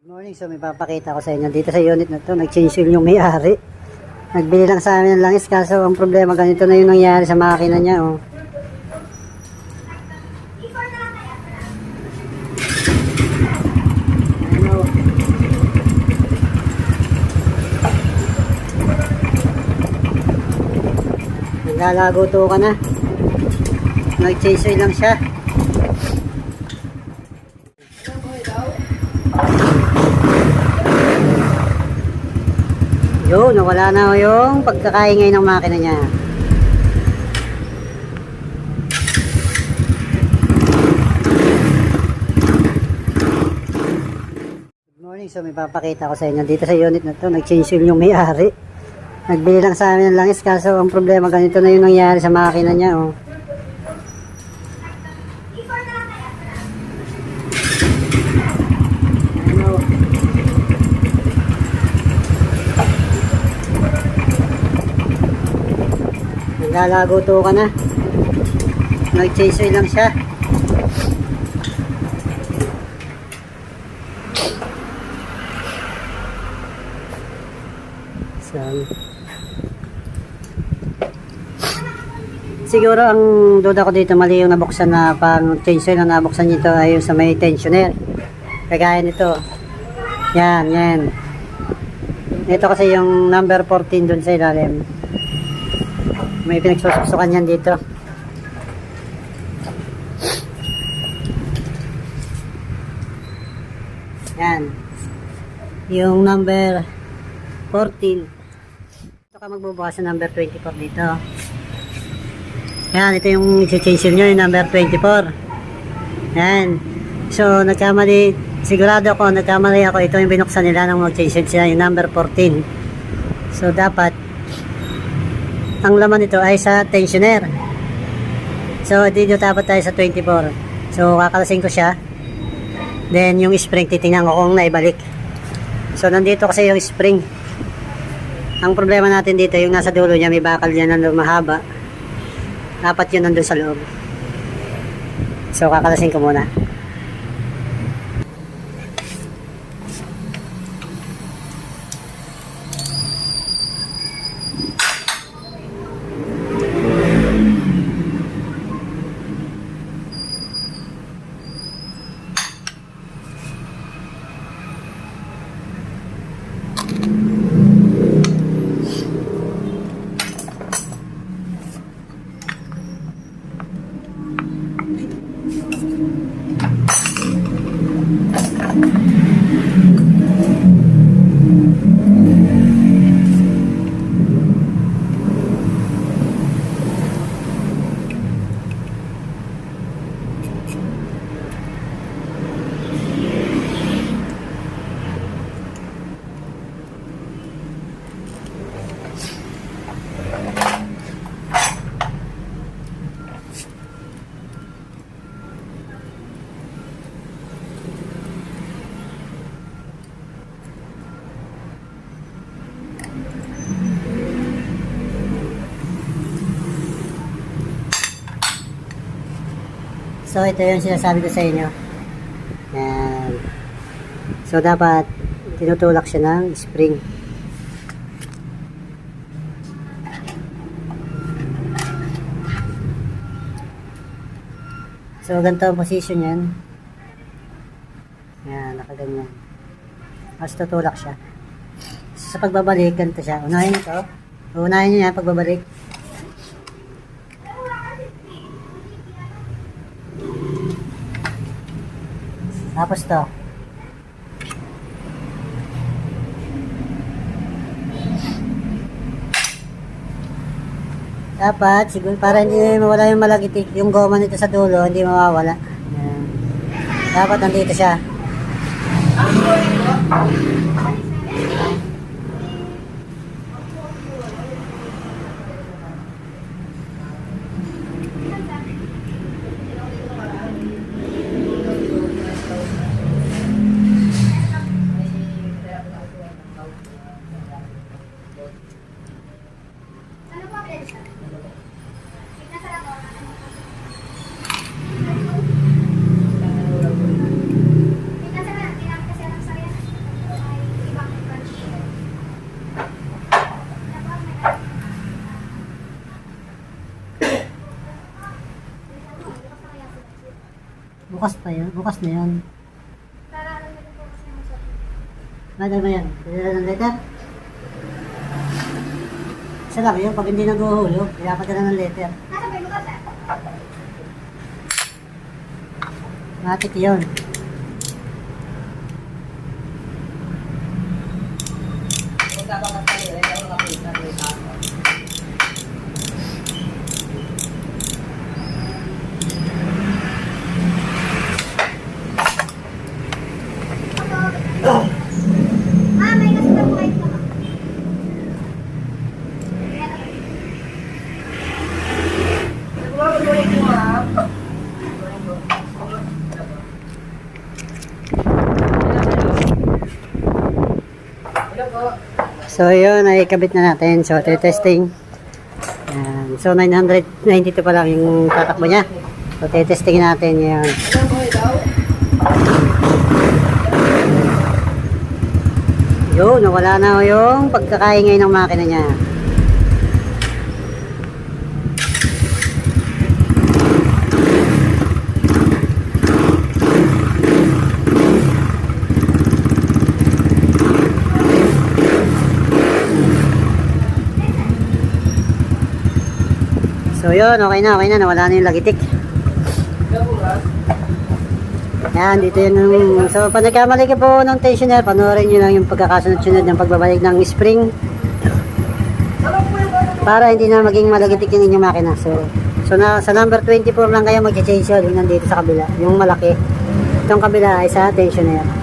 Good morning. So may papakita ko sa inyo dito sa unit na to, nag-change oil yung may-ari. Nagbili lang sa amin ng langis kaso ang problema ganito na yung nangyari sa makina niya, oh. Ano? Naglalago to ka na. Nag-change oil lang siya. Yun, nawala na yung pagkakaingay ng makina niya. Good morning. So may papakita ko sa inyo dito sa unit na to, nag-change oil yung may-ari. Nagbili lang sa amin ng langis kaso ang problema ganito na yung nangyari sa makina niya, oh. Naglalago to ka na. Nag-change oil lang siya. So, siguro ang duda ko dito mali yung nabuksan na pang change oil na nabuksan nito ay yung sa may tensioner. Kagaya nito. Yan. Ito kasi yung number 14 dun sa ilalim. May pinagsusuksukan yan dito. Yan. Yung number 14. Ito ka magbubukas sa number 24 dito. Yan, ito yung i-change nyo, yung number 24. Yan. So, nagkamali, sigurado ako, nagkamali ako. Ito yung binuksan nila nang mag-change sila, yung number 14. So, dapat ang laman nito ay sa tensioner. So, dito dapat tayo sa 24. So, kakalasin ko siya. Then, yung spring, titingnan ko kung naibalik. So, nandito kasi yung spring. Ang problema natin dito, yung nasa dulo niya, may bakal yan na mahaba. Dapat yun nandun sa loob. So, kakalasin ko muna. So, ito yung sinasabi ko sa inyo. Yan. So, dapat tinutulak siya ng spring. So, ganito ang position yan. Yan, nakaganyan. Tapos tutulak siya. Sa pagbabalik, ganito siya. Unahin ito. Unahin nyo yan pagbabalik. Tapos to. Dapat, siguro para hindi mawala yung malagitik, yung goma nito sa dulo, hindi mawawala. Yan. Dapat nandito siya. Bukas pa yun. Bukas na yun. Para alam nyo po kasi yung sabi. Madal ba yan? Dala ng letter? Isa lang yun. Pag hindi nag-uhulog, pinapadala ng letter. Nasa ba yung bukas eh? Matik yun. May customer po kayo naman. So yun, ay kabit na natin. So testing. So 992 pa lang yung tatakbo niya. So testing natin yan. Yun, nawala na yung pagkakaingay ng makina niya. So yun, okay na, nawala na yung lagitik. Yan, dito yun. So pag nagkamali ka po ng tensioner, panoorin nyo lang yung pagkakasunod-sunod ng pagbabalik ng spring para hindi na maging malagitik yung inyong makina. So sa number 24 lang kayo mag-change oil, yung nandito sa kabila, yung malaki. Itong kabila ay sa tensioner.